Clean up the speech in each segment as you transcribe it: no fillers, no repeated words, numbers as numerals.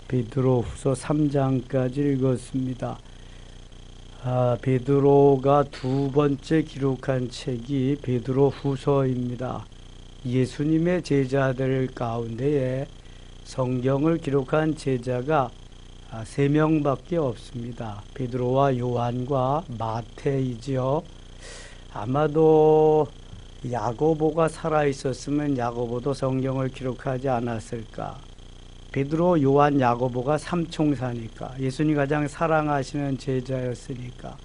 베드로후서 3장까지 읽었습니다. 베드로가 두 번째 기록한 책이 베드로후서입니다. 예수님의 제자들 가운데에 성경을 기록한 제자가 3명밖에 없습니다. 베드로와 요한과 마태이지요. 아마도 야고보가 살아있었으면 야고보도 성경을 기록하지 않았을까. 베드로, 요한, 야고보가 삼총사니까, 예수님이 가장 사랑하시는 제자였으니까.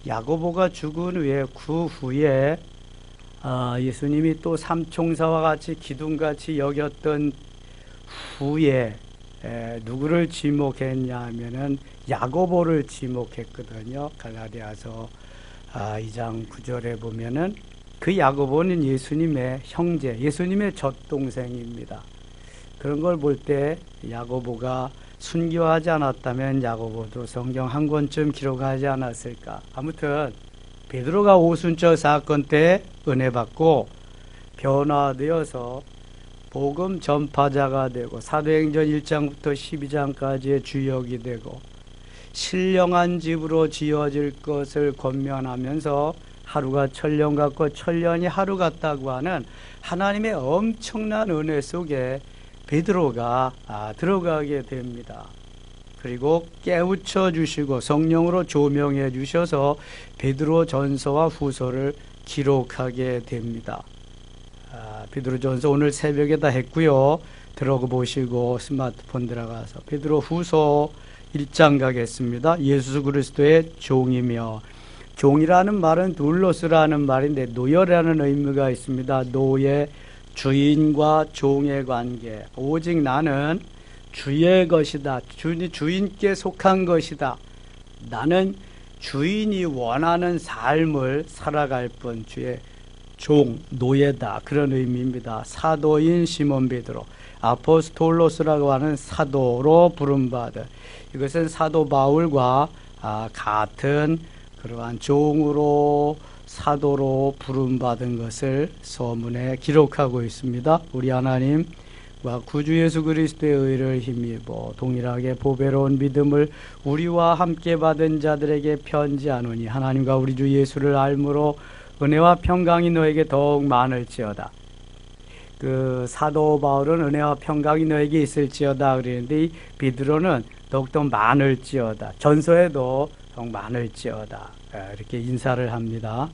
야고보가 죽은 후에 그 후에 예수님이 또 삼총사와 같이 기둥같이 여겼던 후에 누구를 지목했냐 하면은 야고보를 지목했거든요. 갈라디아서 2장 9절에 보면은 그 야고보는 예수님의 형제, 예수님의 젖동생입니다. 그런 걸 볼 때 야고보가 순교하지 않았다면 야고보도 성경 한 권쯤 기록하지 않았을까. 아무튼 베드로가 오순절 사건 때 은혜 받고 변화되어서 복음 전파자가 되고 사도행전 1장부터 12장까지의 주역이 되고 신령한 집으로 지어질 것을 권면하면서 하루가 천년 같고 천년이 하루 같다고 하는 하나님의 엄청난 은혜 속에 베드로가 들어가게 됩니다. 그리고 깨우쳐 주시고 성령으로 조명해 주셔서 베드로 전서와 후서를 기록하게 됩니다. 베드로 전서 오늘 새벽에 다 했고요. 들어보시고 스마트폰 들어가서 베드로 후서 1장 가겠습니다. 예수 그리스도의 종이며, 종이라는 말은 둘로스라는 말인데 노예라는 의미가 있습니다. 노예, 주인과 종의 관계. 오직 나는 주의 것이다. 주인께 속한 것이다. 나는 주인이 원하는 삶을 살아갈 뿐 주의 종, 노예다. 그런 의미입니다. 사도인 시몬 베드로, 아포스톨로스라고 하는 사도로 부름받은, 이것은 사도 바울과 같은 그러한 종으로 사도로 부름받은 것을 서문에 기록하고 있습니다. 우리 하나님과 구주 예수 그리스도의 의를 힘입어 동일하게 보배로운 믿음을 우리와 함께 받은 자들에게 편지하노니 하나님과 우리 주 예수를 알므로 은혜와 평강이 너에게 더욱 많을지어다. 그 사도 바울은 은혜와 평강이 너에게 있을지어다 그랬는데, 이 베드로는 더욱더 많을지어다. 전서에도 더욱 많을지어다. 이렇게 인사를 합니다.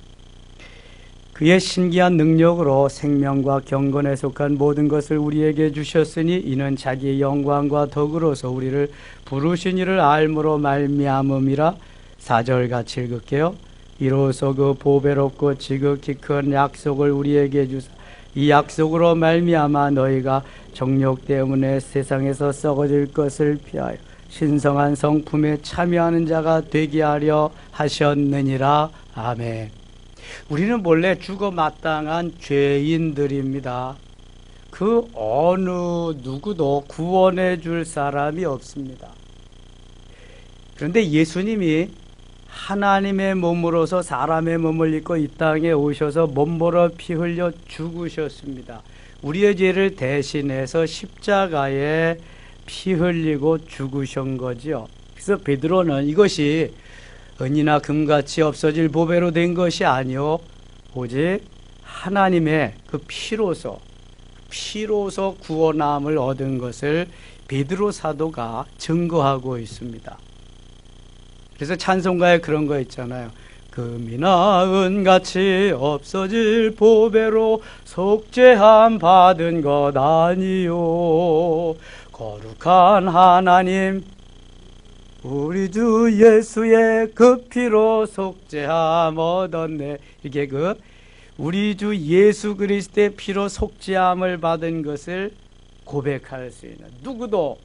그의 신기한 능력으로 생명과 경건에 속한 모든 것을 우리에게 주셨으니 이는 자기의 영광과 덕으로서 우리를 부르신 이를 알므로 말미암음이라. 4절 같이 읽을게요. 이로써 그 보배롭고 지극히 큰 약속을 우리에게 주사 이 약속으로 말미암아 너희가 정욕 때문에 세상에서 썩어질 것을 피하여 신성한 성품에 참여하는 자가 되게 하려 하셨느니라. 아멘. 우리는 본래 죽어 마땅한 죄인들입니다. 그 어느 누구도 구원해 줄 사람이 없습니다. 그런데 예수님이 하나님의 몸으로서 사람의 몸을 입고 이 땅에 오셔서 몸보러 피 흘려 죽으셨습니다. 우리의 죄를 대신해서 십자가에 피 흘리고 죽으신 거죠. 그래서 베드로는 이것이 은이나 금같이 없어질 보배로 된 것이 아니요 오직 하나님의 그 피로서 구원함을 얻은 것을 베드로 사도가 증거하고 있습니다. 그래서 찬송가에 그런 거 있잖아요. 금이나 은같이 없어질 보배로 속죄함 받은 것 아니요 거룩한 하나님 우리 주 예수의 그 피로 속죄함 얻었네. 이게 우리 주 예수 그리스도의 피로 속죄함을 받은 것을 고백할 수 있는, 누구도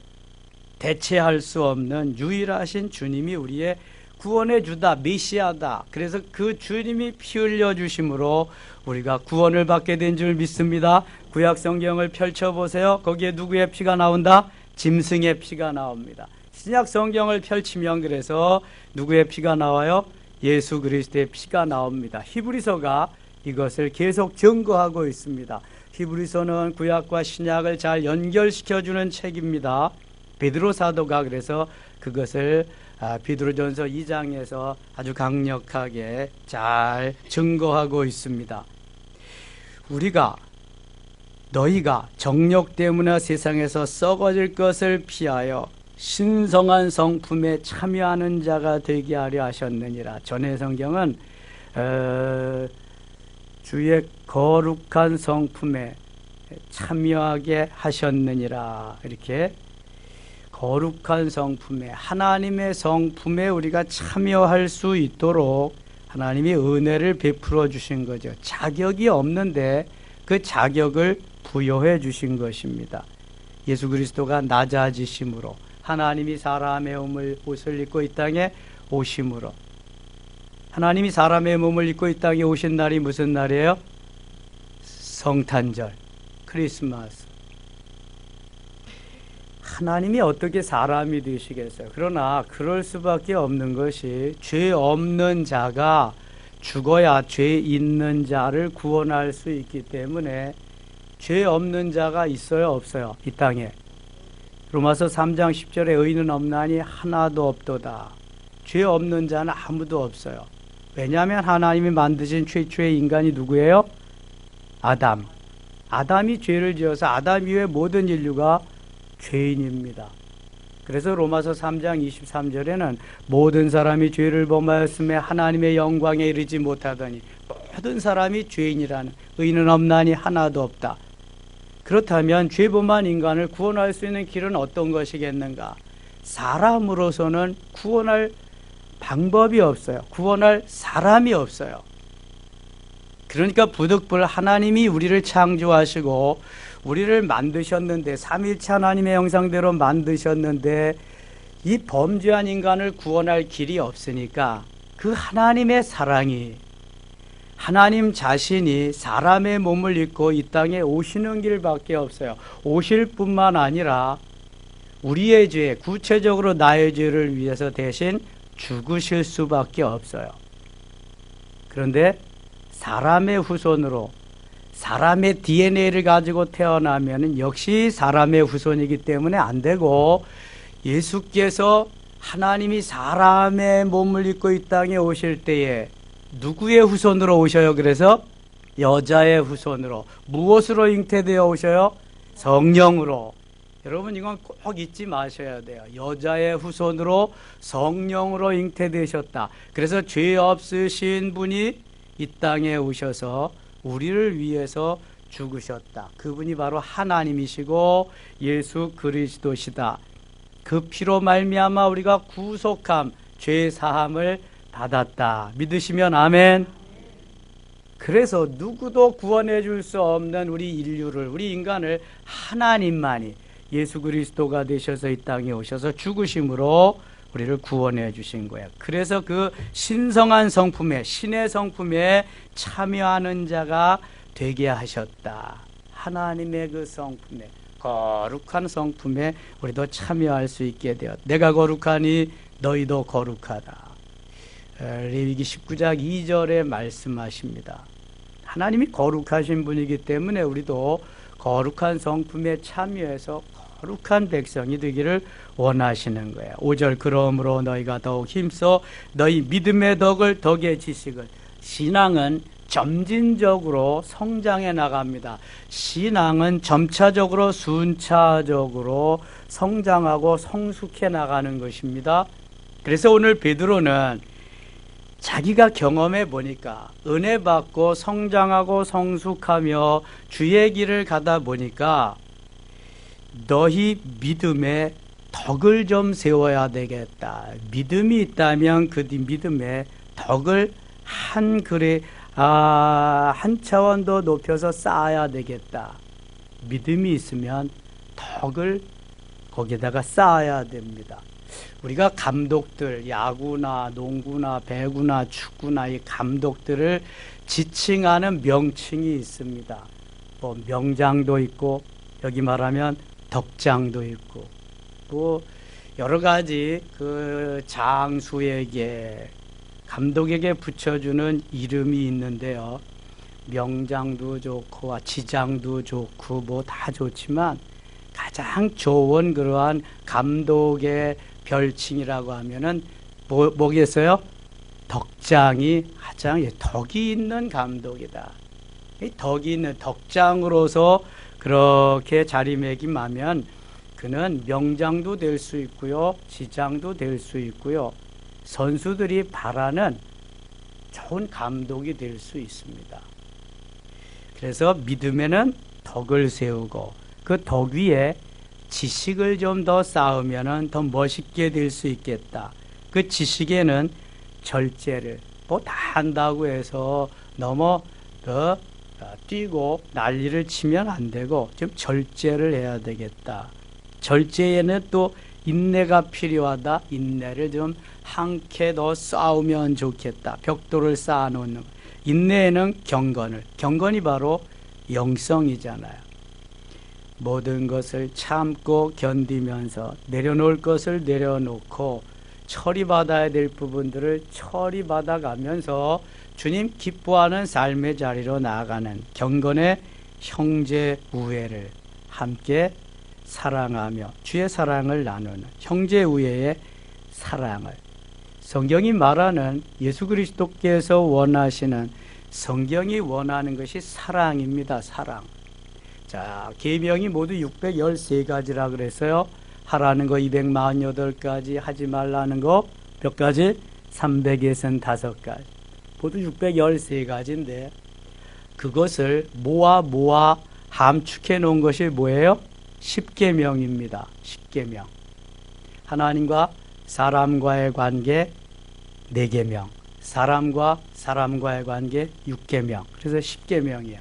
대체할 수 없는 유일하신 주님이 우리의 구원의 주다, 메시아다. 그래서 그 주님이 피 흘려 주심으로 우리가 구원을 받게 된 줄 믿습니다. 구약 성경을 펼쳐보세요. 거기에 누구의 피가 나온다? 짐승의 피가 나옵니다. 신약 성경을 펼치면 그래서 누구의 피가 나와요? 예수 그리스도의 피가 나옵니다. 히브리서가 이것을 계속 증거하고 있습니다. 히브리서는 구약과 신약을 잘 연결시켜주는 책입니다. 베드로 사도가 그래서 그것을 베드로전서 2장에서 아주 강력하게 잘 증거하고 있습니다. 너희가 정욕 때문에 세상에서 썩어질 것을 피하여 신성한 성품에 참여하는 자가 되게 하려 하셨느니라. 전의 성경은 주의 거룩한 성품에 참여하게 하셨느니라. 이렇게 거룩한 성품에, 하나님의 성품에 우리가 참여할 수 있도록 하나님이 은혜를 베풀어 주신 거죠. 자격이 없는데 그 자격을 부여해 주신 것입니다. 예수 그리스도가 낮아지심으로, 하나님이 사람의 옷을 입고 이 땅에 오심으로, 하나님이 사람의 몸을 입고 이 땅에 오신 날이 무슨 날이에요? 성탄절, 크리스마스. 하나님이 어떻게 사람이 되시겠어요? 그러나 그럴 수밖에 없는 것이, 죄 없는 자가 죽어야 죄 있는 자를 구원할 수 있기 때문에, 죄 없는 자가 있어요, 없어요? 이 땅에. 로마서 3장 10절에 의인은 없나니 하나도 없도다. 죄 없는 자는 아무도 없어요. 왜냐하면 하나님이 만드신 최초의 인간이 누구예요? 아담. 아담이 죄를 지어서 아담 이후에 모든 인류가 죄인입니다. 그래서 로마서 3장 23절에는 모든 사람이 죄를 범하였음에 하나님의 영광에 이르지 못하더니 모든 사람이 죄인이라는, 의인은 없나니 하나도 없다. 그렇다면 죄범한 인간을 구원할 수 있는 길은 어떤 것이겠는가? 사람으로서는 구원할 방법이 없어요. 구원할 사람이 없어요. 그러니까 부득불 하나님이 우리를 창조하시고 우리를 만드셨는데, 삼위일체 하나님의 형상대로 만드셨는데 이 범죄한 인간을 구원할 길이 없으니까 그 하나님의 사랑이, 하나님 자신이 사람의 몸을 입고 이 땅에 오시는 길밖에 없어요. 오실 뿐만 아니라 우리의 죄, 구체적으로 나의 죄를 위해서 대신 죽으실 수밖에 없어요. 그런데 사람의 후손으로, 사람의 DNA를 가지고 태어나면 역시 사람의 후손이기 때문에 안 되고, 예수께서 하나님이 사람의 몸을 입고 이 땅에 오실 때에 누구의 후손으로 오셔요? 그래서 여자의 후손으로. 무엇으로 잉태되어 오셔요? 성령으로. 여러분 이건 꼭 잊지 마셔야 돼요. 여자의 후손으로 성령으로 잉태되셨다. 그래서 죄 없으신 분이 이 땅에 오셔서 우리를 위해서 죽으셨다. 그분이 바로 하나님이시고 예수 그리스도시다. 그 피로 말미암아 우리가 구속함, 죄 사함을 받았다. 믿으시면 아멘. 그래서 누구도 구원해 줄 수 없는 우리 인류를, 우리 인간을 하나님만이, 예수 그리스도가 되셔서 이 땅에 오셔서 죽으심으로 우리를 구원해 주신 거예요. 그래서 그 신성한 성품에, 신의 성품에 참여하는 자가 되게 하셨다. 하나님의 그 성품에, 거룩한 성품에 우리도 참여할 수 있게 되었다. 내가 거룩하니 너희도 거룩하다. 레위기 19장 2절에 말씀하십니다. 하나님이 거룩하신 분이기 때문에 우리도 거룩한 성품에 참여해서 거룩한 백성이 되기를 원하시는 거예요. 5절, 그러므로 너희가 더욱 힘써 너희 믿음의 덕의 지식을. 신앙은 점진적으로 성장해 나갑니다. 신앙은 점차적으로, 순차적으로 성장하고 성숙해 나가는 것입니다. 그래서 오늘 베드로는 자기가 경험해 보니까, 은혜 받고 성장하고 성숙하며 주의 길을 가다 보니까 너희 믿음에 덕을 좀 세워야 되겠다. 믿음이 있다면 그 믿음에 덕을 한 차원 더 높여서 쌓아야 되겠다. 믿음이 있으면 덕을 거기에다가 쌓아야 됩니다. 우리가 감독들, 야구나 농구나 배구나 축구나 이 감독들을 지칭하는 명칭이 있습니다. 뭐 명장도 있고, 여기 말하면 덕장도 있고, 뭐 여러 가지 그 장수에게, 감독에게 붙여주는 이름이 있는데요. 명장도 좋고 지장도 좋고 뭐 다 좋지만 가장 좋은 그러한 감독의 별칭이라고 하면은 뭐겠어요? 덕장이 가장 덕이 있는 감독이다. 이 덕이 있는 덕장으로서 그렇게 자리매김하면 그는 명장도 될 수 있고요, 지장도 될 수 있고요, 선수들이 바라는 좋은 감독이 될 수 있습니다. 그래서 믿음에는 덕을 세우고 그 덕 위에 지식을 좀 더 쌓으면 더 멋있게 될 수 있겠다. 그 지식에는 절제를 뭐 다 한다고 해서 너무 뛰고 난리를 치면 안 되고 좀 절제를 해야 되겠다. 절제에는 또 인내가 필요하다. 인내를 좀 한 캐 더 쌓으면 좋겠다. 벽돌을 쌓아놓는 인내에는 경건이 바로 영성이잖아요. 모든 것을 참고 견디면서 내려놓을 것을 내려놓고 처리받아야 될 부분들을 처리받아가면서 주님 기뻐하는 삶의 자리로 나아가는 경건의 형제 우애를 함께 사랑하며 주의 사랑을 나누는 형제 우애의 사랑을 성경이 말하는 예수 그리스도께서 원하시는 성경이 원하는 것이 사랑입니다. 사랑. 자, 계명이 모두 613가지라 그랬어요. 하라는 거 248가지, 하지 말라는 거 몇 가지? 365가지. 모두 613가지인데 그것을 모아 함축해 놓은 것이 뭐예요? 10계명입니다. 10계명. 하나님과 사람과의 관계 4계명. 사람과 사람과의 관계 6계명. 그래서 10계명이에요.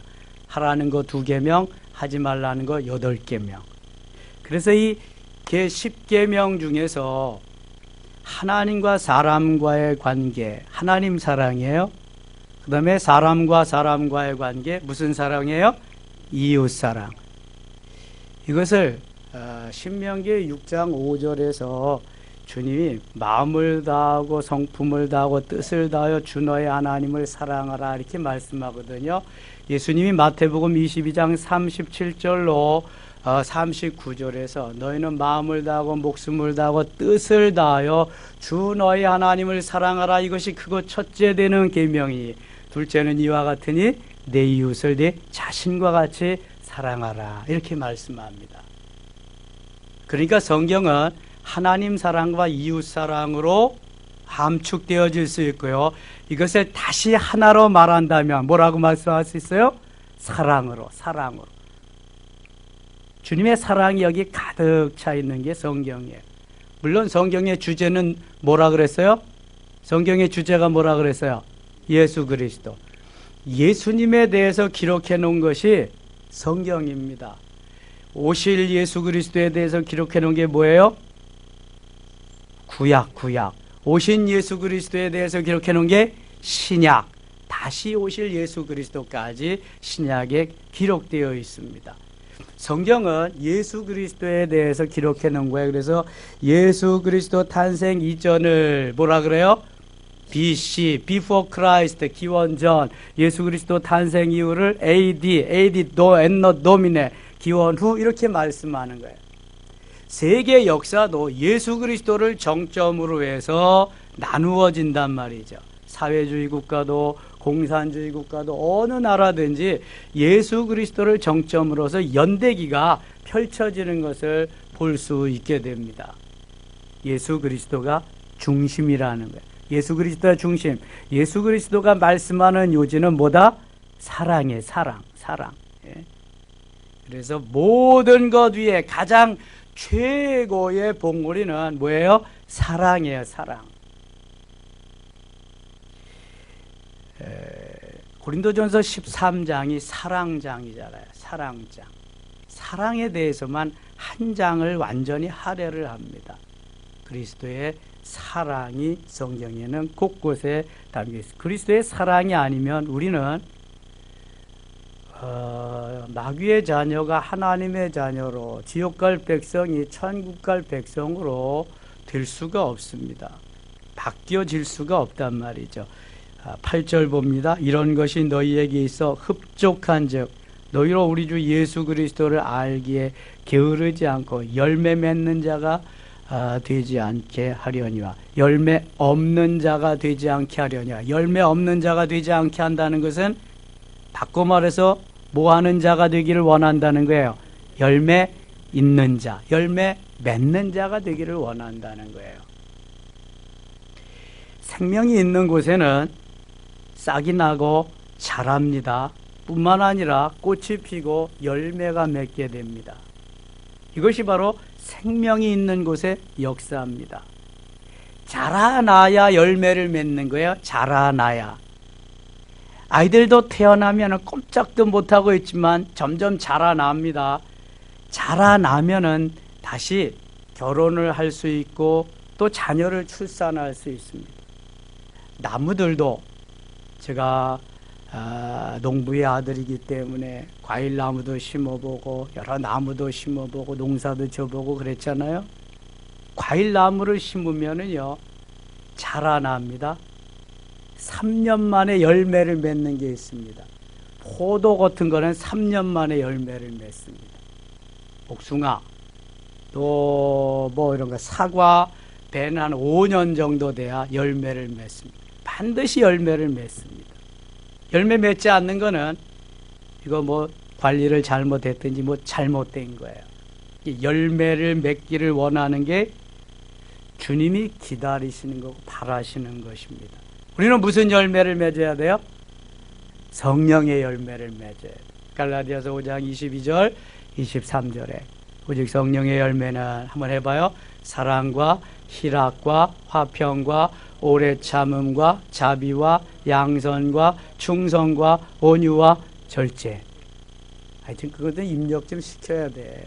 하라는 거 2계명, 하지 말라는 거 8계명. 그래서 이 10계명 중에서 하나님과 사람과의 관계, 하나님 사랑이에요. 그 다음에 사람과 사람과의 관계, 무슨 사랑이에요? 이웃 사랑. 이것을 신명기 6장 5절에서 주님이 마음을 다하고 성품을 다하고 뜻을 다하여 주 너의 하나님을 사랑하라 이렇게 말씀하거든요. 예수님이 마태복음 22장 37절로 39절에서 너희는 마음을 다하고 목숨을 다하고 뜻을 다하여 주 너희 하나님을 사랑하라 이것이 그거 첫째 되는 계명이니 둘째는 이와 같으니 내 이웃을 내 자신과 같이 사랑하라 이렇게 말씀합니다. 그러니까 성경은 하나님 사랑과 이웃 사랑으로 함축되어질 수 있고요. 이것을 다시 하나로 말한다면 뭐라고 말씀할 수 있어요? 사랑으로. 주님의 사랑이 여기 가득 차 있는 게 성경이에요. 물론 성경의 주제는 뭐라 그랬어요? 성경의 주제가 뭐라 그랬어요? 예수 그리스도. 예수님에 대해서 기록해 놓은 것이 성경입니다. 오실 예수 그리스도에 대해서 기록해 놓은 게 뭐예요? 구약. 오신 예수 그리스도에 대해서 기록해 놓은 게 신약. 다시 오실 예수 그리스도까지 신약에 기록되어 있습니다. 성경은 예수 그리스도에 대해서 기록해 놓은 거예요. 그래서 예수 그리스도 탄생 이전을 뭐라 그래요? BC, Before Christ, 기원전. 예수 그리스도 탄생 이후를 AD, Anno Domini, 기원 후 이렇게 말씀하는 거예요. 세계 역사도 예수 그리스도를 정점으로 해서 나누어진단 말이죠. 사회주의 국가도 공산주의 국가도 어느 나라든지 예수 그리스도를 정점으로서 연대기가 펼쳐지는 것을 볼 수 있게 됩니다. 예수 그리스도가 중심이라는 거예요. 예수 그리스도가 중심. 예수 그리스도가 말씀하는 요지는 뭐다? 사랑이에요. 사랑. 예. 그래서 모든 것 위에 가장 최고의 봉우리는 뭐예요? 사랑이에요. 사랑. 고린도전서 13장이 사랑장이잖아요. 사랑장. 사랑에 대해서만 한 장을 완전히 할애를 합니다. 그리스도의 사랑이 성경에는 곳곳에 담겨 있습니다. 그리스도의 사랑이 아니면 우리는 마귀의 자녀가 하나님의 자녀로 지옥 갈 백성이 천국 갈 백성으로 될 수가 없습니다. 바뀌어질 수가 없단 말이죠. 8절 봅니다. 이런 것이 너희에게 있어 흡족한 즉 너희로 우리 주 예수 그리스도를 알기에 게으르지 않고 열매 맺는 자가 되지 않게 하려니와. 열매 없는 자가 되지 않게 하려니와. 열매 없는 자가 되지 않게 한다는 것은 바꿔 말해서 뭐 하는 자가 되기를 원한다는 거예요. 열매 있는 자, 열매 맺는 자가 되기를 원한다는 거예요. 생명이 있는 곳에는 싹이 나고 자랍니다. 뿐만 아니라 꽃이 피고 열매가 맺게 됩니다. 이것이 바로 생명이 있는 곳의 역사입니다. 자라나야 열매를 맺는 거예요. 자라나야. 아이들도 태어나면 꼼짝도 못하고 있지만 점점 자라납니다. 자라나면은 다시 결혼을 할 수 있고 또 자녀를 출산할 수 있습니다. 나무들도 제가 농부의 아들이기 때문에 과일나무도 심어보고 여러 나무도 심어보고 농사도 져보고 그랬잖아요. 과일나무를 심으면은요 자라납니다. 3년 만에 열매를 맺는 게 있습니다. 포도 같은 거는 3년 만에 열매를 맺습니다. 복숭아 또 뭐 이런 거 사과 배는 한 5년 정도 돼야 열매를 맺습니다. 반드시 열매를 맺습니다. 열매 맺지 않는 거는 이거 뭐 관리를 잘못했든지 뭐 잘못된 거예요. 열매를 맺기를 원하는 게 주님이 기다리시는 거고 바라시는 것입니다. 우리는 무슨 열매를 맺어야 돼요? 성령의 열매를 맺어야 돼요. 갈라디아서 5장 22절 23절에 오직 성령의 열매는 한번 해봐요. 사랑과 희락과 화평과 오래 참음과 자비와 양선과 충성과 온유와 절제. 하여튼 그것도 입력 좀 시켜야 돼.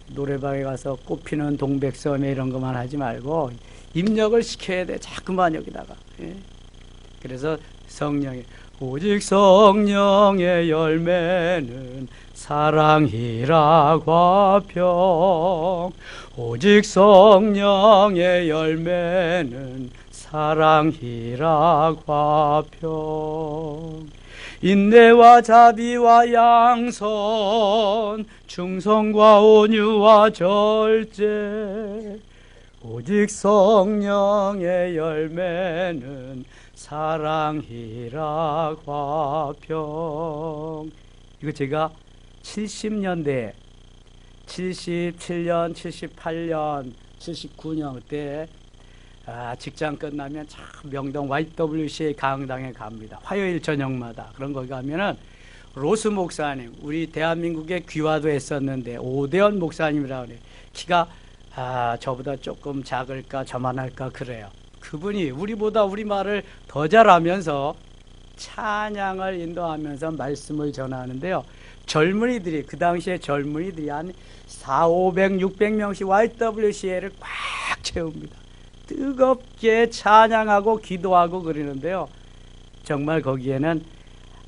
노래방에 가서 꽃피는 동백섬에 이런 것만 하지 말고 입력을 시켜야 돼. 자꾸만 여기다가. 예? 그래서 성령의 오직 성령의 열매는 사랑, 희락, 화평. 오직 성령의 열매는 사랑, 희락, 화평. 인내와 자비와 양선, 충성과 온유와 절제. 오직 성령의 열매는 사랑, 희락, 화평. 이거 제가 70년대 77년, 78년, 79년 때 직장 끝나면 참 명동 YWCA 강당에 갑니다. 화요일 저녁마다. 그런 거기 가면은 로스 목사님, 우리 대한민국에 귀화도 했었는데 오대원 목사님이라고 그래요. 키가 저보다 조금 작을까 저만할까 그래요. 그분이 우리보다 우리말을 더 잘하면서 찬양을 인도하면서 말씀을 전하는데요. 젊은이들이 그 당시에 젊은이들이 한 400, 600명씩 YWCA를 꽉 채웁니다. 뜨겁게 찬양하고 기도하고 그러는데요. 정말 거기에는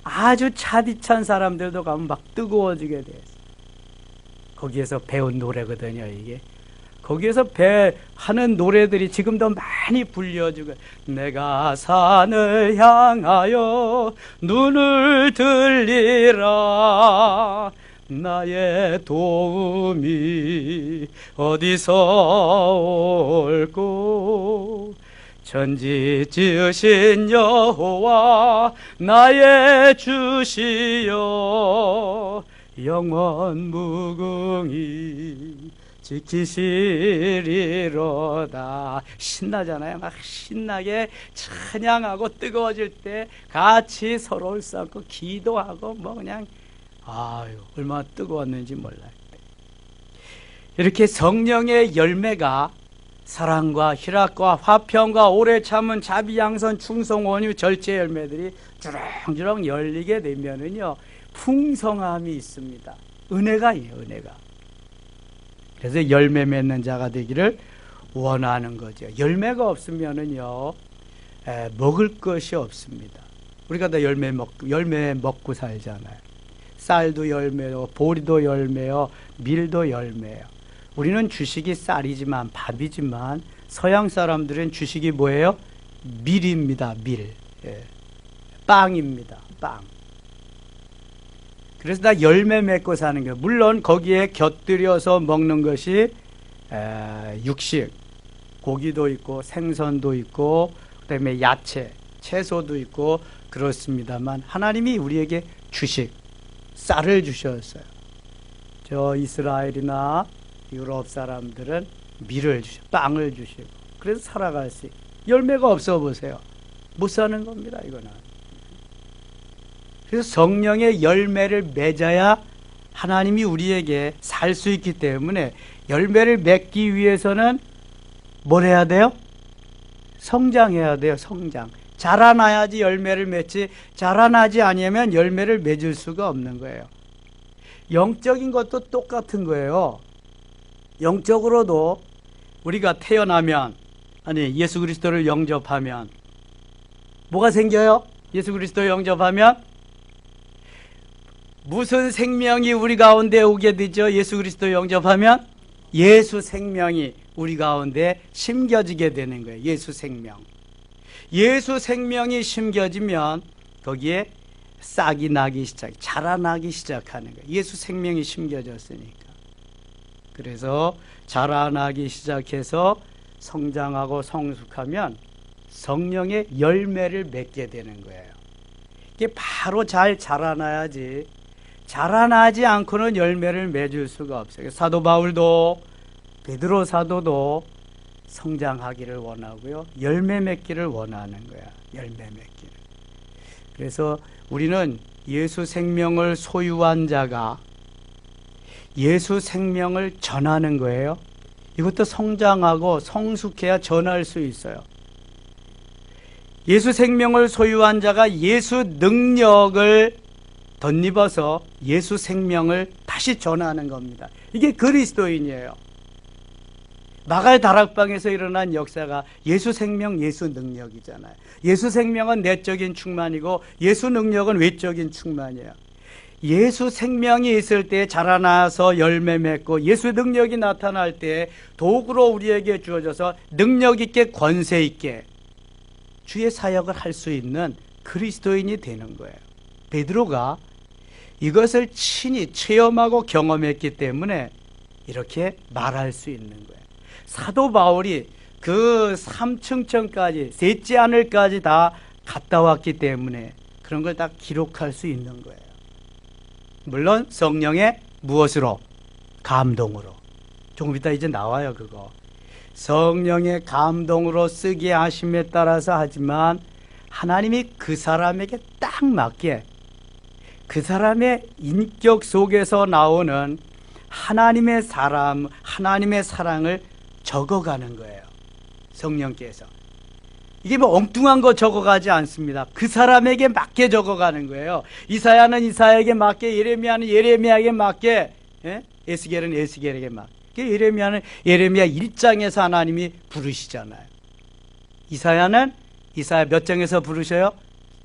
아주 차디찬 사람들도 가면 막 뜨거워지게 돼요. 거기에서 배운 노래거든요, 이게. 거기에서 하는 노래들이 지금도 많이 불려주고, 내가 산을 향하여 눈을 들리라. 나의 도움이 어디서 올꼬. 천지 지으신 여호와 나의 주시여. 영원 무궁히 지키시리로다. 신나잖아요. 막 신나게 찬양하고 뜨거워질 때 같이 서로를 쌓고 기도하고 뭐 그냥 얼마나 뜨거웠는지 몰라요. 이렇게 성령의 열매가 사랑과 희락과 화평과 오래 참은 자비, 양선, 충성, 온유, 절제 열매들이 주렁주렁 열리게 되면은요 풍성함이 있습니다. 은혜가예요, 은혜가. 그래서 열매 맺는 자가 되기를 원하는 거죠. 열매가 없으면은요 먹을 것이 없습니다. 우리가 다 열매 먹고 살잖아요. 쌀도 열매요, 보리도 열매요, 밀도 열매요. 우리는 주식이 쌀이지만 밥이지만 서양 사람들은 주식이 뭐예요? 밀입니다. 밀. 예, 빵입니다. 빵. 그래서 다 열매 맺고 사는 거예요. 물론 거기에 곁들여서 먹는 것이 육식, 고기도 있고 생선도 있고 그다음에 야채, 채소도 있고 그렇습니다만 하나님이 우리에게 주식, 쌀을 주셨어요. 저 이스라엘이나 유럽 사람들은 밀을 주시고 빵을 주시고 그래서 살아갈 수 있어요. 열매가 없어 보세요. 못 사는 겁니다. 이거는. 그래서 성령의 열매를 맺어야 하나님이 우리에게 살 수 있기 때문에 열매를 맺기 위해서는 뭘 해야 돼요? 성장해야 돼요. 성장. 자라나야지 열매를 맺지, 자라나지 아니면 열매를 맺을 수가 없는 거예요. 영적인 것도 똑같은 거예요. 영적으로도 우리가 태어나면, 아니 예수 그리스도를 영접하면 뭐가 생겨요? 예수 그리스도 영접하면 무슨 생명이 우리 가운데 오게 되죠? 예수 그리스도 영접하면 예수 생명이 우리 가운데 심겨지게 되는 거예요. 예수 생명. 예수 생명이 심겨지면 거기에 싹이 나기 자라나기 시작하는 거예요. 예수 생명이 심겨졌으니까. 그래서 자라나기 시작해서 성장하고 성숙하면 성령의 열매를 맺게 되는 거예요. 이게 바로 잘 자라나야지, 자라나지 않고는 열매를 맺을 수가 없어요. 사도 바울도, 베드로 사도도 성장하기를 원하고요, 열매 맺기를 원하는 거야. 열매 맺기를. 그래서 우리는 예수 생명을 소유한 자가 예수 생명을 전하는 거예요. 이것도 성장하고 성숙해야 전할 수 있어요. 예수 생명을 소유한 자가 예수 능력을 덧입어서 예수 생명을 다시 전하는 겁니다. 이게 그리스도인이에요. 마갈 다락방에서 일어난 역사가 예수 생명, 예수 능력이잖아요. 예수 생명은 내적인 충만이고 예수 능력은 외적인 충만이에요. 예수 생명이 있을 때 자라나서 열매 맺고 예수 능력이 나타날 때 도구로 우리에게 주어져서 능력 있게 권세 있게 주의 사역을 할 수 있는 그리스도인이 되는 거예요. 베드로가 이것을 친히 체험하고 경험했기 때문에 이렇게 말할 수 있는 거예요. 사도 바울이 그 3층천까지 셋째 하늘까지 다 갔다 왔기 때문에 그런 걸 다 기록할 수 있는 거예요. 물론 성령의 무엇으로? 감동으로. 조금 이따 이제 나와요 그거. 성령의 감동으로 쓰게 하심에 따라서 하지만 하나님이 그 사람에게 딱 맞게 그 사람의 인격 속에서 나오는 하나님의 사람, 하나님의 사랑을 적어가는 거예요. 성령께서. 이게 뭐 엉뚱한 거 적어가지 않습니다. 그 사람에게 맞게 적어가는 거예요. 이사야는 이사야에게 맞게, 예레미야는 예레미야에게 맞게, 에스겔은 에스겔에게 맞게. 예레미야는 예레미야 1장에서 하나님이 부르시잖아요. 이사야는 이사야 몇 장에서 부르셔요?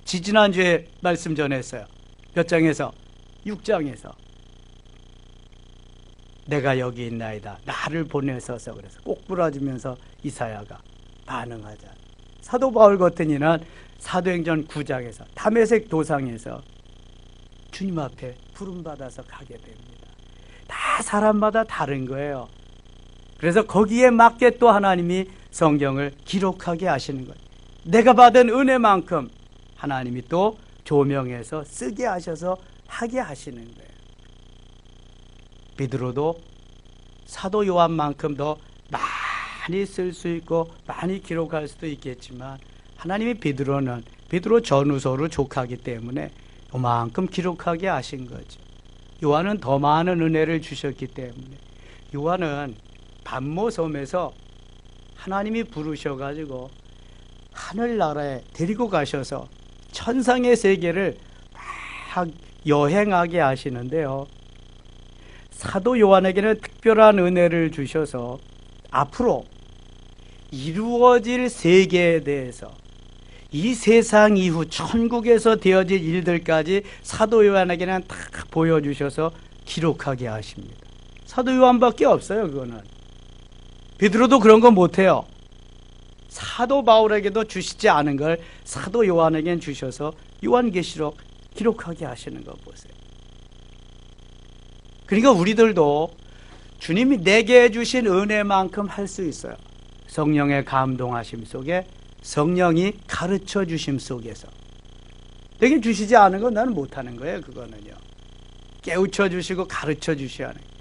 지지난주에 말씀 전했어요. 몇 장에서? 6장에서. 내가 여기 있나이다. 나를 보내소서. 그래서 꼭 불어주면서 이사야가 반응하자. 사도 바울 같은 이는 사도행전 9장에서 다메섹 도상에서 주님 앞에 부름받아서 가게 됩니다. 다 사람마다 다른 거예요. 그래서 거기에 맞게 또 하나님이 성경을 기록하게 하시는 거예요. 내가 받은 은혜만큼 하나님이 또 조명해서 쓰게 하셔서 하게 하시는 거예요. 베드로도 사도 요한만큼 더 많이 쓸 수 있고 많이 기록할 수도 있겠지만 하나님이 베드로 전후서로 족하기 때문에 요만큼 기록하게 하신 거죠. 요한은 더 많은 은혜를 주셨기 때문에 요한은 반모섬에서 하나님이 부르셔가지고 하늘나라에 데리고 가셔서 천상의 세계를 막 여행하게 하시는데요. 사도 요한에게는 특별한 은혜를 주셔서 앞으로 이루어질 세계에 대해서 이 세상 이후 천국에서 되어질 일들까지 사도 요한에게는 다 보여주셔서 기록하게 하십니다. 사도 요한밖에 없어요. 그거는 베드로도 그런 거 못해요. 사도 바울에게도 주시지 않은 걸 사도 요한에겐 주셔서 요한계시록 기록하게 하시는 거 보세요. 그러니까 우리들도 주님이 내게 주신 은혜만큼 할 수 있어요. 성령의 감동하심 속에, 성령이 가르쳐 주심 속에서. 내게 주시지 않은 건 나는 못하는 거예요. 그거는요. 깨우쳐 주시고 가르쳐 주셔야 하는 거예요.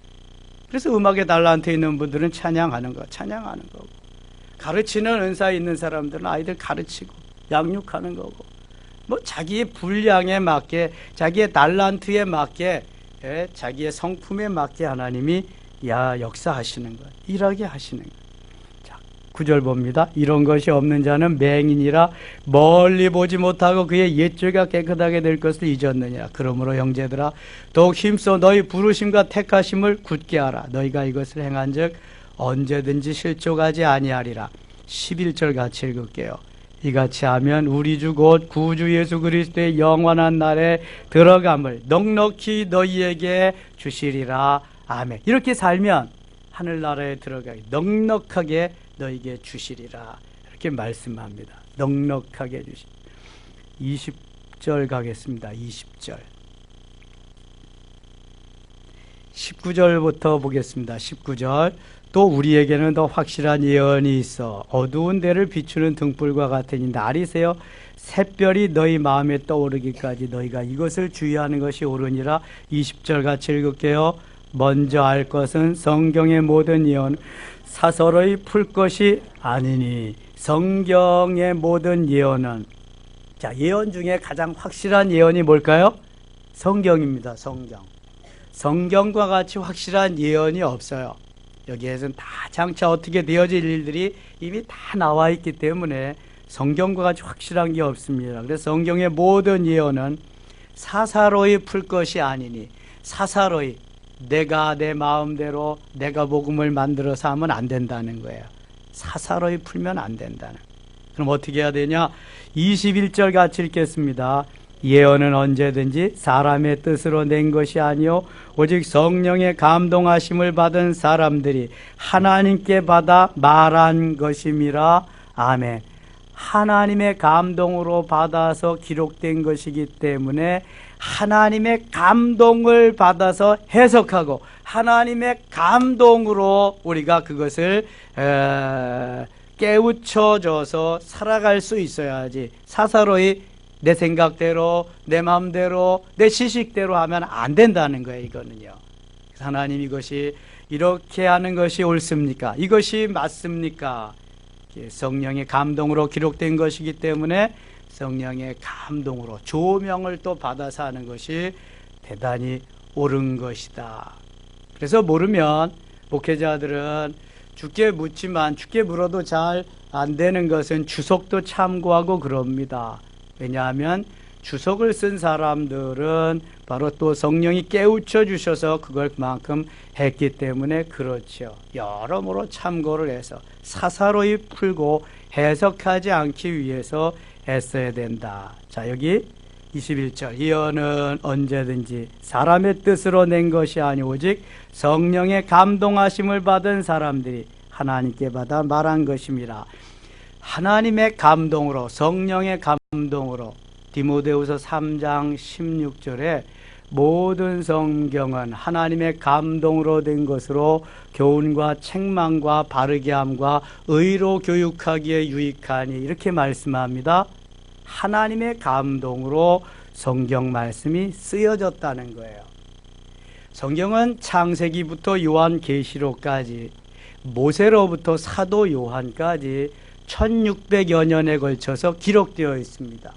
그래서 음악의 달란트 있는 분들은 찬양하는 거고, 가르치는 은사 있는 사람들은 아이들 가르치고 양육하는 거고, 뭐 자기의 분량에 맞게, 자기의 달란트에 맞게, 자기의 성품에 맞게 하나님이 역사하시는 거예요. 일하게 하시는 거예요. 자, 9절 봅니다. 이런 것이 없는 자는 맹인이라 멀리 보지 못하고 그의 옛죄가 깨끗하게 될 것을 잊었느니라. 그러므로 형제들아 더욱 힘써 너희 부르심과 택하심을 굳게 하라. 너희가 이것을 행한즉 언제든지 실족하지 아니하리라. 11절 같이 읽을게요. 이같이 하면 우리 주 곧 구주 예수 그리스도의 영원한 날에 들어감을 넉넉히 너희에게 주시리라. 아멘. 이렇게 살면 하늘나라에 들어가기 넉넉하게 너희에게 주시리라. 이렇게 말씀합니다. 넉넉하게 주시. 20절 가겠습니다. 20절. 19절부터 보겠습니다. 19절. 또 우리에게는 더 확실한 예언이 있어 어두운 데를 비추는 등불과 같으니 날이 새어 샛별이 너희 마음에 떠오르기까지 너희가 이것을 주의하는 것이 옳으니라. 20절 같이 읽을게요. 먼저 알 것은 성경의 모든 예언 사설의 풀 것이 아니니. 성경의 모든 예언은, 자, 예언 중에 가장 확실한 예언이 뭘까요? 성경입니다. 성경과 같이 확실한 예언이 없어요. 여기에서는 다 장차 어떻게 되어질 일들이 이미 다 나와 있기 때문에 성경과 같이 확실한 게 없습니다. 그래서 성경의 모든 예언은 사사로이 풀 것이 아니니, 사사로이 내가 내 마음대로 내가 복음을 만들어서 하면 안 된다는 거예요. 사사로이 풀면 안 된다는. 그럼 어떻게 해야 되냐? 21절 같이 읽겠습니다. 예언은 언제든지 사람의 뜻으로 낸 것이 아니요 오직 성령의 감동하심을 받은 사람들이 하나님께 받아 말한 것임이라. 아멘. 하나님의 감동으로 받아서 기록된 것이기 때문에 하나님의 감동을 받아서 해석하고 하나님의 감동으로 우리가 그것을 깨우쳐져서 살아갈 수 있어야지, 사사로이 내 생각대로 내 마음대로 내 지식대로 하면 안 된다는 거예요. 이거는요. 하나님 이것이 이렇게 하는 것이 옳습니까? 이것이 맞습니까? 성령의 감동으로 기록된 것이기 때문에 성령의 감동으로 조명을 또 받아서 하는 것이 대단히 옳은 것이다. 그래서 모르면 목회자들은 주께 묻지만 주께 물어도 잘 안 되는 것은 주석도 참고하고 그럽니다. 왜냐하면 주석을 쓴 사람들은 바로 또 성령이 깨우쳐 주셔서 그걸 그만큼 했기 때문에 그렇죠. 여러모로 참고를 해서 사사로이 풀고 해석하지 않기 위해서 애써야 된다. 자, 여기 21절. 예언은 언제든지 사람의 뜻으로 낸 것이 아니 오직 성령의 감동하심을 받은 사람들이 하나님께 받아 말한 것임이라. 하나님의 감동으로, 성령의 감동으로. 디모데후서 3장 16절에 모든 성경은 하나님의 감동으로 된 것으로 교훈과 책망과 바르게 함과 의로 교육하기에 유익하니, 이렇게 말씀합니다. 하나님의 감동으로 성경 말씀이 쓰여졌다는 거예요. 성경은 창세기부터 요한계시록까지, 모세로부터 사도 요한까지 1600여 년에 걸쳐서 기록되어 있습니다.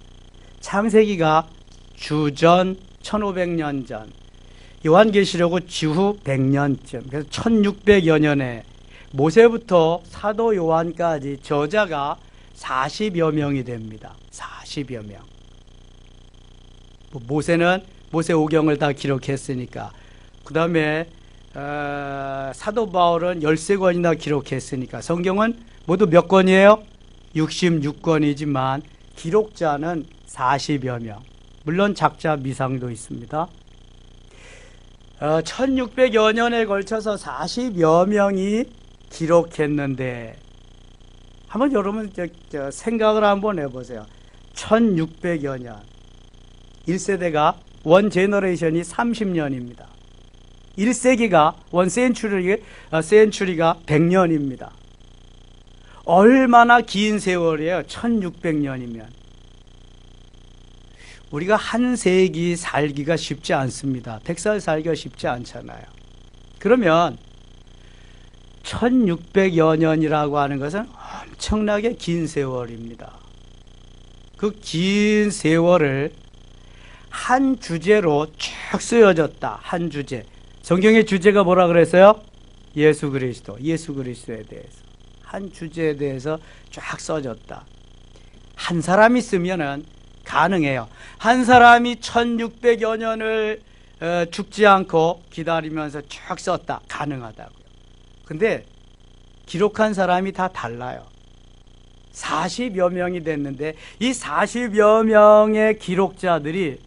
창세기가 주전 1500년 전, 요한계시록은 주후 100년쯤, 그래서 1600여 년에 모세부터 사도 요한까지 저자가 40여 명이 됩니다. 40여 명. 모세는 모세오경을 다 기록했으니까, 그 다음에 사도 바울은 13권이나 기록했으니까 성경은 모두 몇 권이에요? 66권이지만 기록자는 40여 명. 물론 작자 미상도 있습니다. 1600여 년에 걸쳐서 40여 명이 기록했는데, 한번 여러분 생각을 한번 해보세요. 1600여 년. 1세대가 원 제너레이션이 30년입니다. 1세기가 원 센추리가 100년입니다. 얼마나 긴 세월이에요. 1600년이면. 우리가 한 세기 살기가 쉽지 않습니다. 100살 살기가 쉽지 않잖아요. 그러면 1600여 년이라고 하는 것은 엄청나게 긴 세월입니다. 그 긴 세월을 한 주제로 쭉 쓰여졌다. 한 주제. 성경의 주제가 뭐라 그랬어요? 예수 그리스도에 대해서. 한 주제에 대해서 쫙 써졌다. 한 사람이 쓰면은 가능해요. 한 사람이 1600여 년을 죽지 않고 기다리면서 쭉 썼다. 가능하다고요. 근데 기록한 사람이 다 달라요. 40여 명이 됐는데 이 40여 명의 기록자들이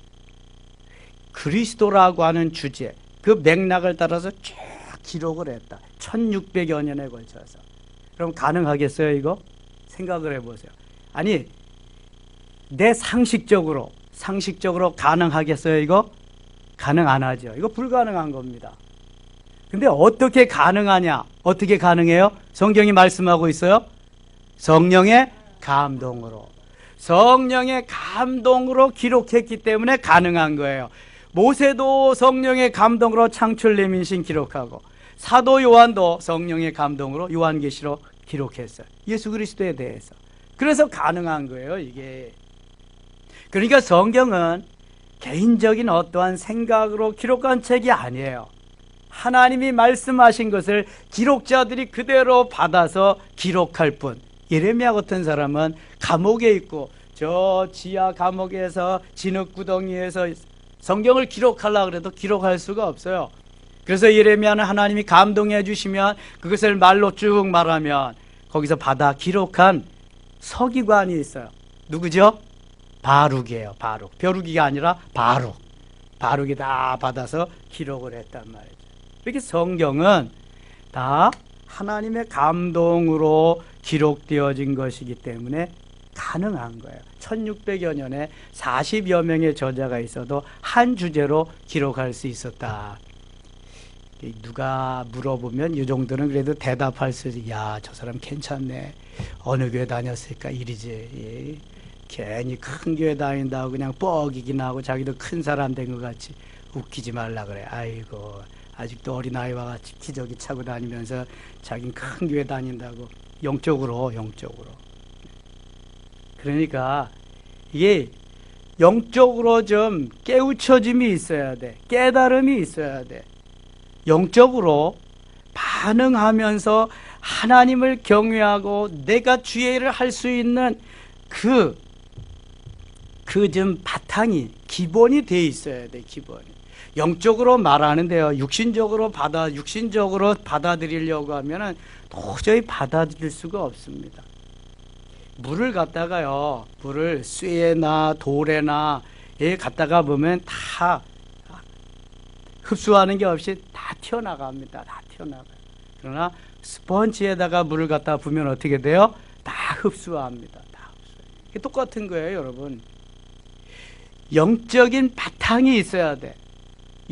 그리스도라고 하는 주제, 그 맥락을 따라서 쭉 기록을 했다. 1600여 년에 걸쳐서. 그럼 가능하겠어요, 이거? 생각을 해보세요. 아니, 내 상식적으로 가능하겠어요, 이거? 가능 안 하죠. 이거 불가능한 겁니다. 근데 어떻게 가능하냐? 어떻게 가능해요? 성경이 말씀하고 있어요. 성령의 감동으로. 성령의 감동으로 기록했기 때문에 가능한 거예요. 모세도 성령의 감동으로 창출레민신 기록하고 사도 요한도 성령의 감동으로 요한계시록 기록했어요. 예수 그리스도에 대해서. 그래서 가능한 거예요, 이게. 그러니까 성경은 개인적인 어떠한 생각으로 기록한 책이 아니에요. 하나님이 말씀하신 것을 기록자들이 그대로 받아서 기록할 뿐. 예레미야 같은 사람은 감옥에 있고 저 지하 감옥에서 진흙구덩이에서 성경을 기록하려고 해도 기록할 수가 없어요. 그래서 예레미야는 하나님이 감동해 주시면 그것을 말로 쭉 말하면 거기서 받아 기록한 서기관이 있어요. 누구죠? 바룩이에요. 바룩. 벼룩이가 아니라 바룩. 바룩이 다 받아서 기록을 했단 말이죠. 이렇게 성경은 다 하나님의 감동으로 기록되어진 것이기 때문에 가능한 거예요. 1600여 년에 40여 명의 저자가 있어도 한 주제로 기록할 수 있었다. 누가 물어보면 이 정도는 그래도 대답할 수 있지. 야, 저 사람 괜찮네. 어느 교회 다녔을까? 이리지. 예. 괜히 큰 교회 다닌다고 그냥 뻐기기나 하고 자기도 큰 사람 된 것 같이 웃기지 말라 그래. 아이고, 아직도 어린아이와 같이 기저귀 차고 다니면서 자긴 큰 교회 다닌다고. 영적으로. 그러니까 이게 영적으로 좀 깨우쳐짐이 있어야 돼. 깨달음이 있어야 돼. 영적으로 반응하면서 하나님을 경외하고 내가 주의 일을 할 수 있는 그 좀 바탕이 기본이 돼 있어야 돼. 기본이. 영적으로 말하는데요. 육신적으로 받아들이려고 하면은 도저히 받아들일 수가 없습니다. 물을 갖다가요. 물을 쇠나 돌에나 갖다가 보면 다 흡수하는 게 없이 다 튀어나갑니다. 다 튀어나가요. 그러나 스펀지에다가 물을 갖다 부으면 어떻게 돼요? 다 흡수합니다. 다 흡수해요. 이게 똑같은 거예요, 여러분. 영적인 바탕이 있어야 돼.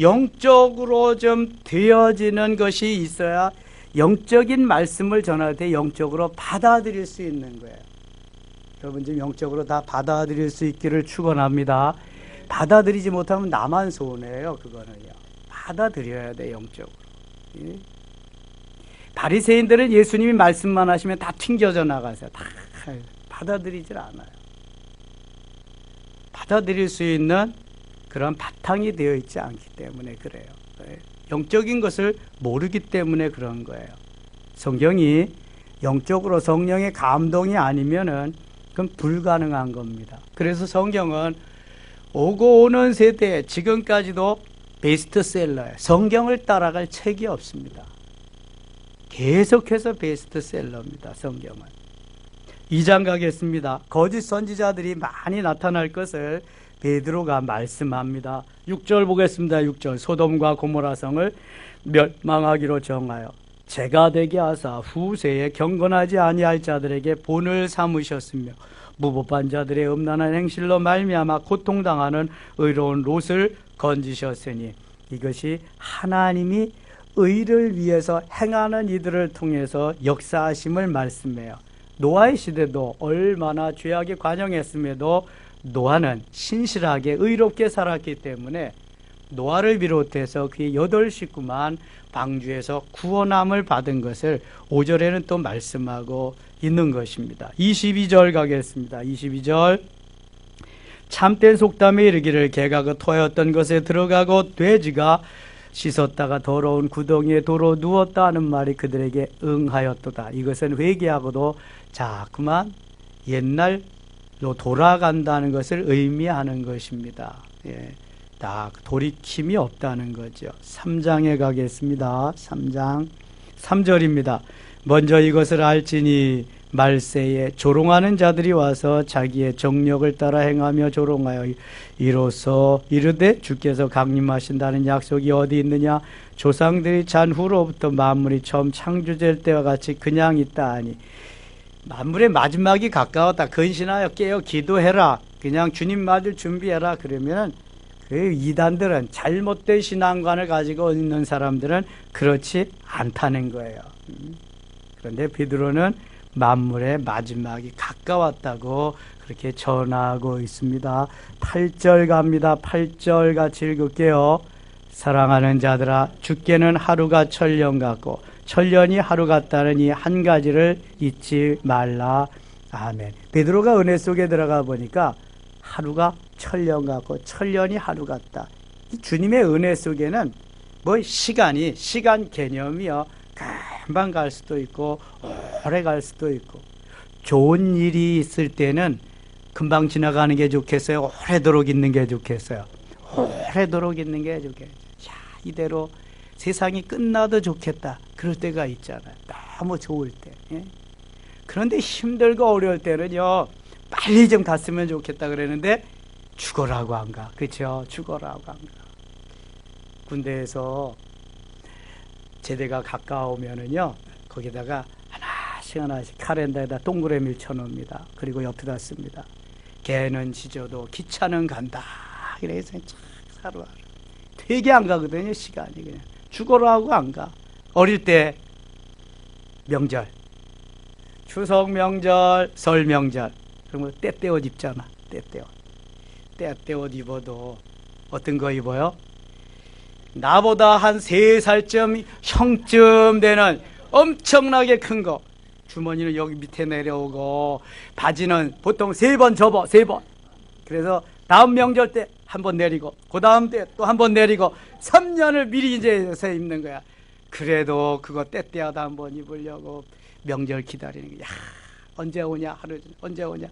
영적으로 좀 되어지는 것이 있어야 영적인 말씀을 전할 때 영적으로 받아들일 수 있는 거예요. 여러분 지금 영적으로 다 받아들일 수 있기를 축원합니다. 받아들이지 못하면 나만 손해예요. 그거는요. 받아들여야 돼. 영적으로. 예? 바리새인들은 예수님이 말씀만 하시면 다 튕겨져 나가세요. 다 받아들이질 않아요. 받아들일 수 있는 그런 바탕이 되어 있지 않기 때문에 그래요. 영적인 것을 모르기 때문에 그런 거예요. 성경이 영적으로 성령의 감동이 아니면은 그건 불가능한 겁니다. 그래서 성경은 오고 오는 세대에 지금까지도 베스트셀러예요. 성경을 따라갈 책이 없습니다. 계속해서 베스트셀러입니다. 성경은. 2장 가겠습니다. 거짓 선지자들이 많이 나타날 것을 베드로가 말씀합니다. 6절 보겠습니다. 6절. 소돔과 고모라 성을 멸망하기로 정하여 재가 되게 하사 후세에 경건하지 아니할 자들에게 본을 삼으셨으며 무법한 자들의 음란한 행실로 말미암아 고통당하는 의로운 롯을 건지셨으니 이것이 하나님이 의를 위해서 행하는 이들을 통해서 역사하심을 말씀해요. 노아의 시대도 얼마나 죄악에 관영했음에도 노아는 신실하게 의롭게 살았기 때문에 노아를 비롯해서 그의 8 식구만 방주에서 구원함을 받은 것을 5절에는 또 말씀하고 있는 것입니다. 22절 가겠습니다. 22절 참된 속담에 이르기를 개가 그 토하였던 것에 들어가고 돼지가 씻었다가 더러운 구덩이에 도로 누웠다 하는 말이 그들에게 응하였도다. 이것은 회개하고도 자꾸만 옛날로 돌아간다는 것을 의미하는 것입니다. 예, 다 돌이킴이 없다는 거죠. 3장에 가겠습니다. 3장 3절입니다. 먼저 이것을 알지니 말세에 조롱하는 자들이 와서 자기의 정력을 따라 행하며 조롱하여 이로써 이르되 주께서 강림하신다는 약속이 어디 있느냐. 조상들이 잔 후로부터 만물이 처음 창조될 때와 같이 그냥 있다 하니 만물의 마지막이 가까웠다. 근신하여 깨어 기도해라. 그냥 주님 맞을 준비해라. 그러면 그 이단들은 잘못된 신앙관을 가지고 있는 사람들은 그렇지 않다는 거예요. 그런데 베드로는 만물의 마지막이 가까웠다고 그렇게 전하고 있습니다. 8절 갑니다. 8절 같이 읽을게요. 사랑하는 자들아 주께는 하루가 천년 같고 천년이 하루 같다는 이 한 가지를 잊지 말라. 아멘. 베드로가 은혜 속에 들어가 보니까 하루가 천년 같고 천년이 하루 같다. 주님의 은혜 속에는 뭐 시간 개념이요 금방 갈 수도 있고 오래 갈 수도 있고 좋은 일이 있을 때는 금방 지나가는 게 좋겠어요? 오래도록 있는 게 좋겠어요? 오래도록 있는 게 좋겠어요. 자, 이대로 세상이 끝나도 좋겠다. 그럴 때가 있잖아요. 너무 좋을 때. 예? 그런데 힘들고 어려울 때는요 빨리 좀 갔으면 좋겠다 그랬는데 죽어라고 안 가. 그렇죠? 죽어라고 안 가. 군대에서 제대가 가까우면은요 거기다가 하나씩 카렌다에다 동그라미를 쳐놓습니다. 그리고 옆에다 씁니다. 개는 짖어도 기차는 간다. 그래서 착 하루하루 되게 안 가거든요. 시간이 그냥 죽어라고 안 가. 어릴 때 명절, 추석 명절, 설 명절 그러면 때때 옷 입잖아. 때때 옷 입어도 어떤 거 입어요? 나보다 한 3살쯤 형쯤 되는 엄청나게 큰 거. 주머니는 여기 밑에 내려오고 바지는 보통 3번 접어. 3번. 그래서 다음 명절 때 한 번 내리고 그 다음 때 또 한 번 내리고 3년을 미리 이제 입는 거야. 그래도 그거 때때하다 한 번 입으려고 명절 기다리는 거야. 언제 오냐 하루 전에 언제 오냐.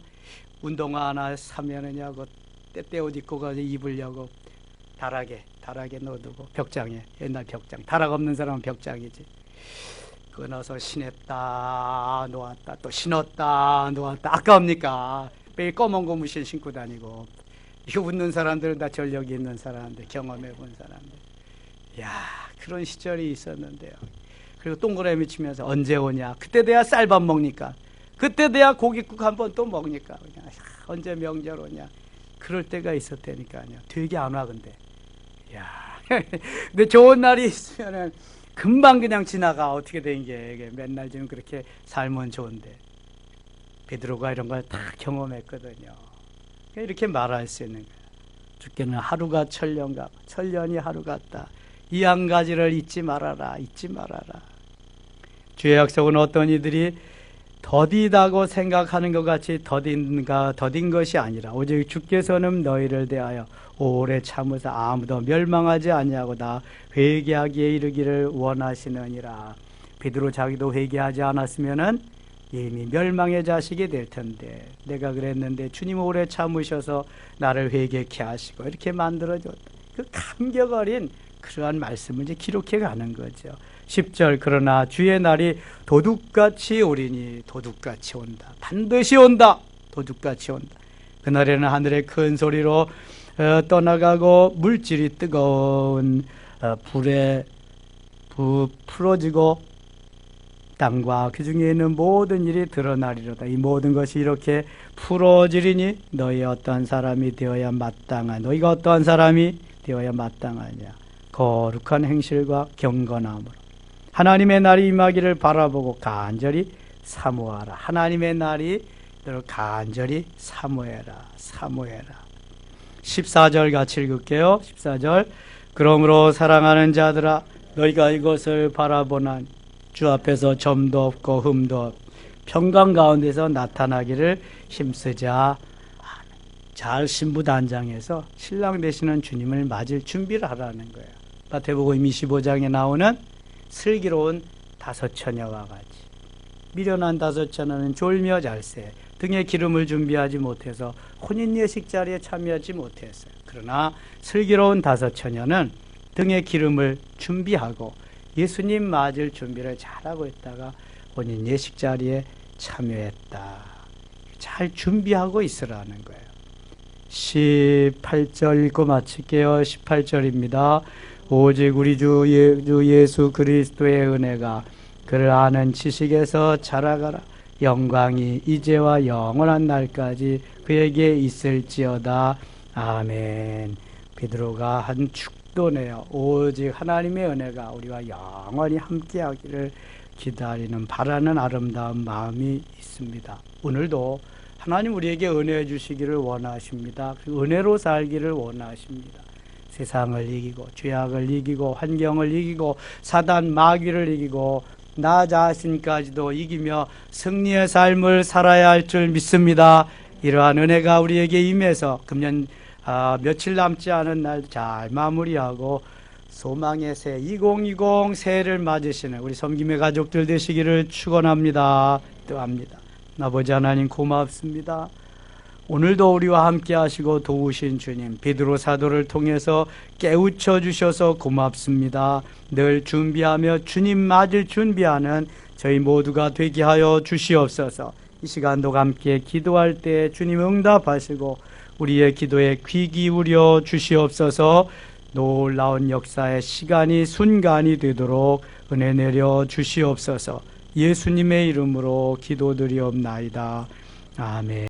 운동화 하나 사면은요 그 때때 옷 입고 가서 입으려고 다락에 넣어두고 벽장에 옛날 벽장 다락 없는 사람은 벽장이지. 끊어서 신었다 놓았다 또 신었다 놓았다 아까웁니까? 매일 검은 고무신 신고 다니고 이거 웃는 사람들은 다 전력이 있는 사람들 경험해 본 사람들. 야 그런 시절이 있었는데요. 그리고 동그라미 치면서 언제 오냐. 그때 돼야 쌀밥 먹니까 그때 돼야 고깃국 한 번 또 먹니까 그냥 언제 명절 오냐. 그럴 때가 있었다니까요. 되게 안 와 근데. 야, 근데 좋은 날이 있으면은 금방 그냥 지나가. 어떻게 된 게 맨날 지금 그렇게 살면 좋은데. 베드로가 이런 걸 다 경험했거든요. 이렇게 말할 수 있는 거예요. 주께는 하루가 천년 같고 천년이 하루 같다. 이 한 가지를 잊지 말아라. 주의 약속은 어떤 이들이 더디다고 생각하는 것 같이 더딘 것이 아니라 오직 주께서는 너희를 대하여 오래 참으사 아무도 멸망하지 아니하고 다 회개하기에 이르기를 원하시느니라. 베드로 자기도 회개하지 않았으면은 이미 멸망의 자식이 될 텐데 내가 그랬는데 주님 오래 참으셔서 나를 회개케 하시고 이렇게 만들어줬다. 그 감격 어린 그러한 말씀을 이제 기록해 가는 거죠. 10절 그러나 주의 날이 도둑같이 오리니 도둑같이 온다. 반드시 온다. 도둑같이 온다. 그날에는 하늘의 큰 소리로 떠나가고 물질이 뜨거운 불에 풀어지고 땅과 그 중에 있는 모든 일이 드러나리로다. 이 모든 것이 이렇게 풀어지리니 너희 어떠한 사람이 되어야 마땅하냐. 너희가 어떠한 사람이 되어야 마땅하냐. 거룩한 행실과 경건함으로 하나님의 날이 임하기를 바라보고 간절히 사모하라. 하나님의 날이 너를 간절히 사모해라. 사모해라. 14절 같이 읽을게요. 14절. 그러므로 사랑하는 자들아 너희가 이것을 바라보나니 주 앞에서 점도 없고 흠도 없고 평강 가운데서 나타나기를 힘쓰자. 잘 신부단장에서 신랑 되시는 주님을 맞을 준비를 하라는 거예요. 마태복음 25장에 나오는 슬기로운 다섯 처녀와 같이 미련한 다섯 처녀는 졸며 잘세 등에 기름을 준비하지 못해서 혼인 예식 자리에 참여하지 못했어요. 그러나 슬기로운 다섯 처녀는 등에 기름을 준비하고 예수님 맞을 준비를 잘하고 있다가 혼인 예식 자리에 참여했다. 잘 준비하고 있으라는 거예요. 18절 읽고 마칠게요. 18절입니다. 오직 우리 주 예수 그리스도의 은혜가 그를 아는 지식에서 자라가라. 영광이 이제와 영원한 날까지 그에게 있을지어다. 아멘. 베드로가 한 축도네요. 오직 하나님의 은혜가 우리와 영원히 함께하기를 기다리는 바라는 아름다운 마음이 있습니다. 오늘도 하나님 우리에게 은혜 주시기를 원하십니다. 은혜로 살기를 원하십니다. 세상을 이기고 죄악을 이기고 환경을 이기고 사단 마귀를 이기고 나 자신까지도 이기며 승리의 삶을 살아야 할 줄 믿습니다. 이러한 은혜가 우리에게 임해서 금년 며칠 남지 않은 날 잘 마무리하고 소망의 새 2020 새해를 맞으시는 우리 섬김의 가족들 되시기를 축원합니다. 뜻합니다. 아버지 하나님 고맙습니다. 오늘도 우리와 함께 하시고 도우신 주님 베드로 사도를 통해서 깨우쳐 주셔서 고맙습니다. 늘 준비하며 주님 맞을 준비하는 저희 모두가 되게 하여 주시옵소서. 이 시간도 함께 기도할 때 주님 응답하시고 우리의 기도에 귀 기울여 주시옵소서. 놀라운 역사의 시간이 순간이 되도록 은혜 내려 주시옵소서. 예수님의 이름으로 기도드리옵나이다. 아멘.